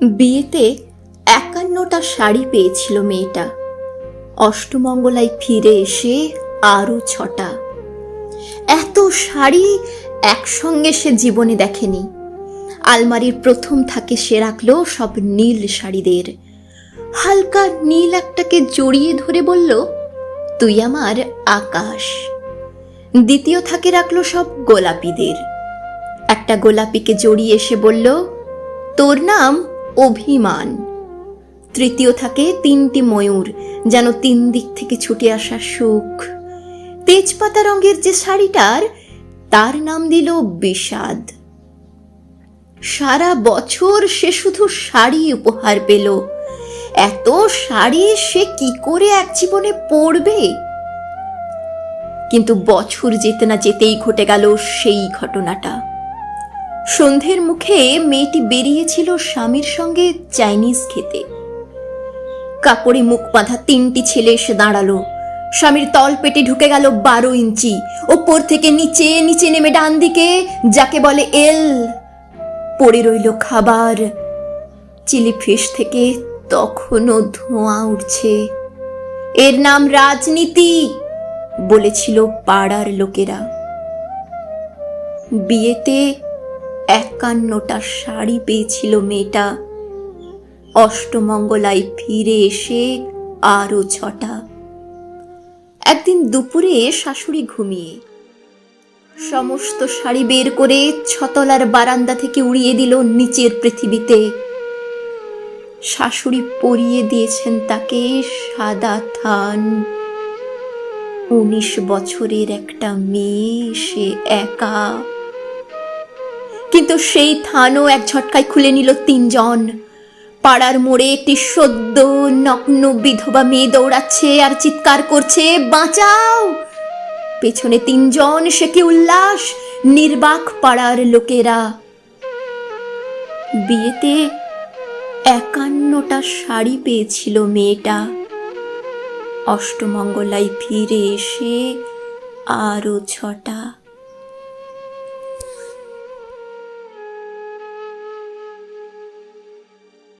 বিয়েতে ৫১টা শাড়ি পেয়েছিল মেয়েটা। অষ্টমঙ্গলায় ফিরে এসে আরো ৬টা। এত শাড়ি একসঙ্গে সে জীবনে দেখেনি। আলমারির প্রথম থাকে সে রাখলো সব নীল শাড়িদের। হালকা নীল একটাকে জড়িয়ে ধরে বলল, তুই আমার আকাশ। দ্বিতীয় থাকে রাখলো সব গোলাপিদের। একটা গোলাপিকে জড়িয়ে এসে বলল, তোর নাম অভিমান। তৃতীয় থাকে ৩টি ময়ূর, যেন ৩ দিক থেকে ছুটে আসা সুখ। তেজপাতা রঙের যে শাড়িটার, তার নাম দিল বিষাদ। সারা বছর সে শুধু শাড়ি উপহার পেল। এত শাড়ি সে কি করে এক জীবনে পরবে? কিন্তু বছর যেতে না যেতেই ঘটে গেল সেই ঘটনাটা। সন্ধ্যের মুখে মেয়েটি বেরিয়েছিল স্বামীর সঙ্গে চাইনিজ খেতে। কাপড়ে মুখ বাঁধা ৩টি ছেলে এসে দাঁড়ালো। স্বামীর তল পেটে ঢুকে গেল ১২ ইঞ্চি। ওপর থেকে নিচে নিচে নেমে ডান দিকে, যাকে বলে এল। পড়ে রইল খাবার। চিলি ফিশ থেকে তখনও ধোঁয়া উঠছে। এর নাম রাজনীতি, বলেছিল পাড়ার লোকেরা। বিয়েতে ৫১টা শাড়ি পেয়েছিল মেয়েটা। অষ্টমঙ্গলায় ফিরে এসে আরো ৬টা। একদিন দুপুরে শাশুড়ি ঘুমিয়ে সমস্ত শাড়ি বের করে ৬তলার বারান্দা থেকে উড়িয়ে দিল নিচের পৃথিবীতে। শাশুড়ি পরিয়ে দিয়েছেন তাকে সাদা থান। ১৯ বছরের একটা মেয়ে, সে একা। কিন্তু সেই থানও এক ঝটকায় খুলে নিল ৩ জন। পাড়ার মোড়ে একটি সদ্য নগ্ন বিধবা মেয়ে দৌড়াচ্ছে আর চিৎকার করছে, বাঁচাও। পেছনে ৩ জন, সে কি উল্লাস! নির্বাক পাড়ার লোকেরা। বিয়েতে ৫১টা শাড়ি পেয়েছিল মেয়েটা। অষ্টমঙ্গলায় ফিরে এসে আরো ৬টা।